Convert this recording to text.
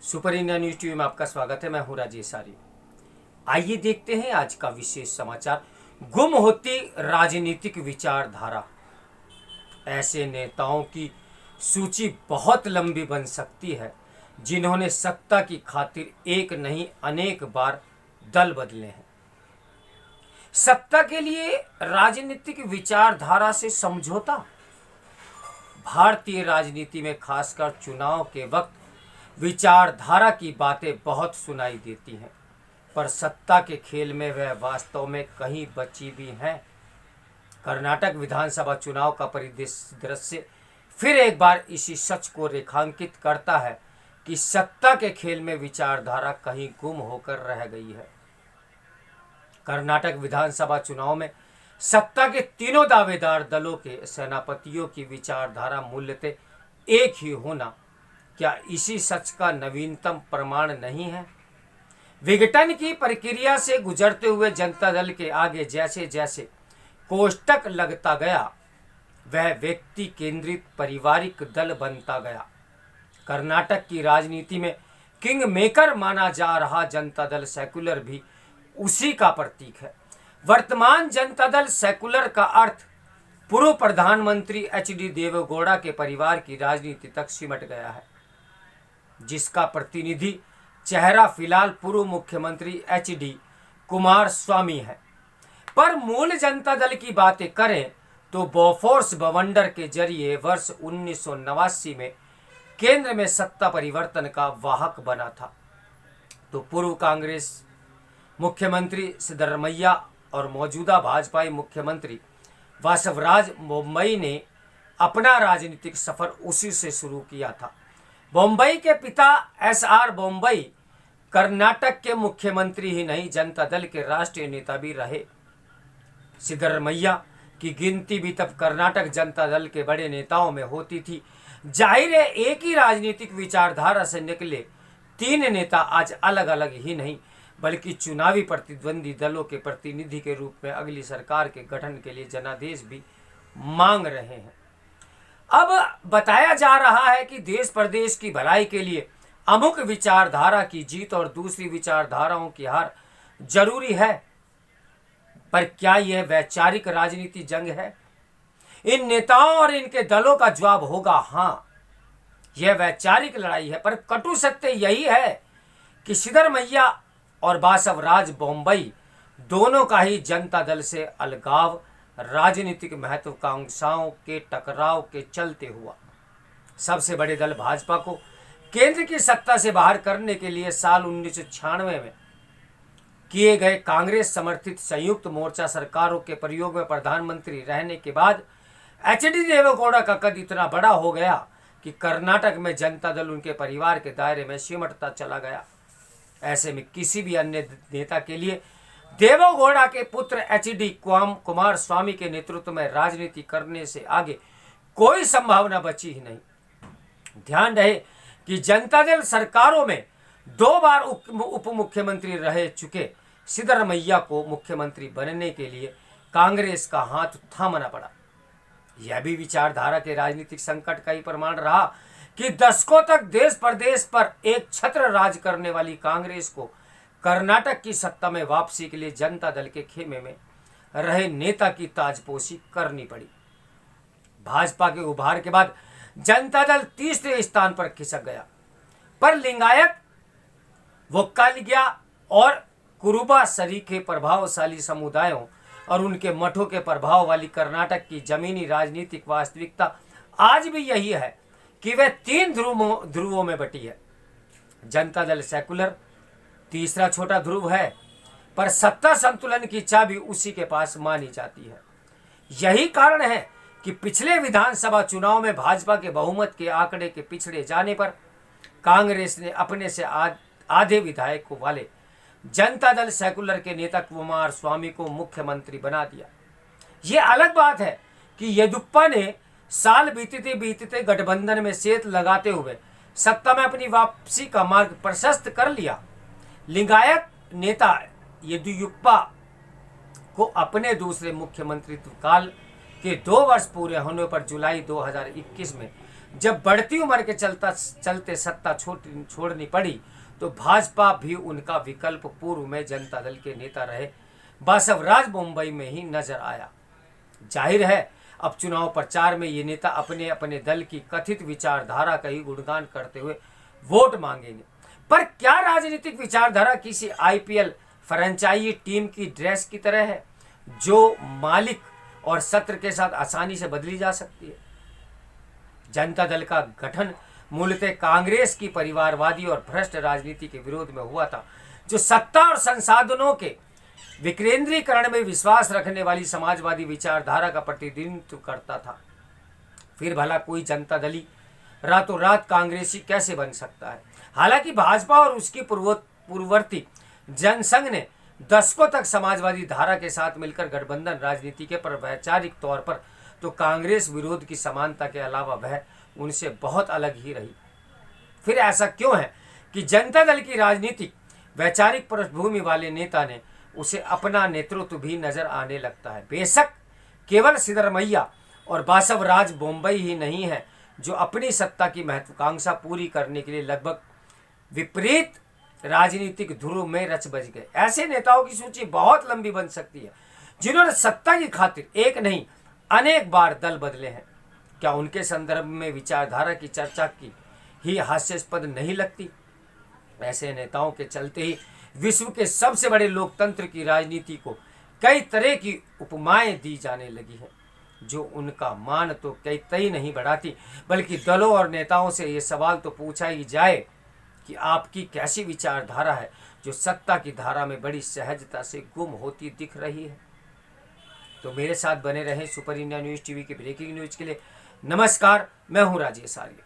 Super India news TV में आपका स्वागत है। मैं हूं राजेश आर्य। आइए देखते हैं आज का विशेष समाचार। गुम होती राजनीतिक विचारधारा। ऐसे नेताओं की सूची बहुत लंबी बन सकती है जिन्होंने सत्ता की खातिर एक नहीं अनेक बार दल बदले हैं। सत्ता के लिए राजनीतिक विचारधारा से समझौता। भारतीय राजनीति में खासकर चुनाव के वक्त विचारधारा की बातें बहुत सुनाई देती हैं, पर सत्ता के खेल में वह वास्तव में कहीं बची भी हैं। कर्नाटक विधानसभा चुनाव का परिदृश्य फिर एक बार इसी सच को रेखांकित करता है कि सत्ता के खेल में विचारधारा कहीं गुम होकर रह गई है। कर्नाटक विधानसभा चुनाव में सत्ता के तीनों दावेदार दलों के सेनापतियों की विचारधारा मूल्यतः एक ही होना क्या इसी सच का नवीनतम प्रमाण नहीं है? विघटन की प्रक्रिया से गुजरते हुए जनता दल के आगे जैसे जैसे कोष्टक लगता गया, वह व्यक्ति केंद्रित पारिवारिक दल बनता गया। कर्नाटक की राजनीति में किंग मेकर माना जा रहा जनता दल सेकुलर भी उसी का प्रतीक है। वर्तमान जनता दल सेकुलर का अर्थ पूर्व प्रधानमंत्री एच.डी. देवेगौड़ा के परिवार की राजनीति तक सिमट गया है, जिसका प्रतिनिधि चेहरा फिलहाल पूर्व मुख्यमंत्री एच.डी. कुमारस्वामी है। पर मूल जनता दल की बातें करें तो बोफोर्स बवंडर के जरिए वर्ष 1989 में केंद्र में सत्ता परिवर्तन का वाहक बना था, तो पूर्व कांग्रेस मुख्यमंत्री सिद्धरमैया और मौजूदा भाजपाई मुख्यमंत्री वासवराज बोम्मई ने अपना राजनीतिक सफर उसी से शुरू किया था। बोम्मई के पिता एस.आर. बोम्मई कर्नाटक के मुख्यमंत्री ही नहीं, जनता दल के राष्ट्रीय नेता भी रहे। सिद्धरमैया की गिनती भी तब कर्नाटक जनता दल के बड़े नेताओं में होती थी। जाहिर है, एक ही राजनीतिक विचारधारा से निकले तीन नेता आज अलग अलग ही नहीं बल्कि चुनावी प्रतिद्वंदी दलों के प्रतिनिधि के रूप में अगली सरकार के गठन के लिए जनादेश भी मांग रहे हैं। अब बताया जा रहा है कि देश प्रदेश की भलाई के लिए अमुक विचारधारा की जीत और दूसरी विचारधाराओं की हार जरूरी है, पर क्या यह वैचारिक राजनीति जंग है? इन नेताओं और इनके दलों का जवाब होगा हाँ, यह वैचारिक लड़ाई है। पर कटु सत्य यही है कि सिद्धरमैया और बासवराज बोम्मई दोनों का ही जनता दल से अलगाव राजनीतिक महत्वाकांक्षाओं के टकराव के चलते हुआ। सबसे बड़े दल भाजपा को केंद्र की सत्ता से बाहर करने के लिए साल 1996 में किए गए कांग्रेस समर्थित संयुक्त मोर्चा सरकारों के प्रयोग में प्रधानमंत्री रहने के बाद एच.डी. देवेगौड़ा का कद इतना बड़ा हो गया कि कर्नाटक में जनता दल उनके परिवार के दायरे में सिमटता चला गया। ऐसे में किसी भी अन्य नेता के लिए देवेगौड़ा के पुत्र एच.डी. कुमारस्वामी के नेतृत्व में राजनीति करने से आगे कोई संभावना बची ही नहीं। ध्यान रहे कि जनता दल सरकारों में 2 बार उप मुख्यमंत्री रह चुके सिद्धरमैया को मुख्यमंत्री बनने के लिए कांग्रेस का हाथ थामना पड़ा। यह भी विचारधारा के राजनीतिक संकट का ही प्रमाण रहा कि दशकों तक देश प्रदेश पर एक छत्र राज करने वाली कांग्रेस को कर्नाटक की सत्ता में वापसी के लिए जनता दल के खेमे में रहे नेता की ताजपोशी करनी पड़ी। भाजपा के उभार के बाद जनता दल तीसरे स्थान पर खिसक गया, पर लिंगायत, वोक्कालिगा और कुरुबा सरीखे प्रभावशाली समुदायों और उनके मठों के प्रभाव वाली कर्नाटक की जमीनी राजनीतिक वास्तविकता आज भी यही है कि वह 3 ध्रुवों में बटी है। जनता दल सेकुलर तीसरा छोटा ध्रुव है, पर सत्ता संतुलन की चाबी उसी के पास मानी जाती है। यही कारण है कि पिछले विधानसभा चुनाव में भाजपा के बहुमत के आंकड़े के पिछड़े जाने पर कांग्रेस ने अपने से आधे विधायकों वाले जनता दल सेकुलर के नेता कुमारस्वामी को मुख्यमंत्री बना दिया। यह अलग बात है कि येदियुरप्पा ने साल बीतते गठबंधन में सेंध लगाते हुए सत्ता में अपनी वापसी का मार्ग प्रशस्त कर लिया। लिंगायत नेता येदियुरप्पा को अपने दूसरे मुख्यमंत्रित्व काल के 2 वर्ष पूरे होने पर जुलाई 2021 में जब बढ़ती उम्र के चलते सत्ता छोड़नी पड़ी तो भाजपा भी उनका विकल्प पूर्व में जनता दल के नेता रहे बासवराज बोम्मई में ही नजर आया। जाहिर है अब चुनाव प्रचार में ये नेता अपने अपने दल की कथित विचारधारा का ही गुणगान करते हुए वोट मांगेंगे। पर क्या राजनीतिक विचारधारा किसी आईपीएल फ्रेंचाइजी टीम की ड्रेस की तरह है जो मालिक और सत्र के साथ आसानी से बदली जा सकती है? जनता दल का गठन मूलतः कांग्रेस की परिवारवादी और भ्रष्ट राजनीति के विरोध में हुआ था, जो सत्ता और संसाधनों के विकेंद्रीकरण में विश्वास रखने वाली समाजवादी विचारधारा का प्रतिनिधित्व करता था। फिर भला कोई जनता दली रातों रात कांग्रेसी कैसे बन सकता है? हालांकि भाजपा और उसकी पूर्ववर्ती जनसंघ ने दशकों तक समाजवादी धारा के साथ मिलकर गठबंधन राजनीति के, पर वैचारिक तौर पर तो कांग्रेस विरोध की समानता के अलावा वह उनसे बहुत अलग ही रही। फिर ऐसा क्यों है कि जनता दल की राजनीतिक वैचारिक पृष्ठभूमि वाले नेता ने उसे अपना नेतृत्व भी नजर आने लगता है? बेशक केवल सिद्धरमैया और बासवराज बोम्मई ही नहीं है जो अपनी सत्ता की महत्वाकांक्षा पूरी करने के लिए लगभग विपरीत राजनीतिक ध्रुव में रच बज गए। ऐसे नेताओं की सूची बहुत लंबी बन सकती है जिन्होंने सत्ता की खातिर एक नहीं अनेक बार दल बदले हैं। क्या उनके संदर्भ में विचारधारा की चर्चा की ही हास्यास्पद नहीं लगती? ऐसे नेताओं के चलते ही विश्व के सबसे बड़े लोकतंत्र की राजनीति को कई तरह की उपमाएं दी जाने लगी हैं, जो उनका मान तो कई नहीं बढ़ाती, बल्कि दलों और नेताओं से ये सवाल तो पूछा ही जाए कि आपकी कैसी विचारधारा है जो सत्ता की धारा में बड़ी सहजता से गुम होती दिख रही है। तो मेरे साथ बने रहें सुपर इंडिया न्यूज़ टीवी के ब्रेकिंग न्यूज़ के लिए। नमस्कार, मैं हूं राजेश आर्य।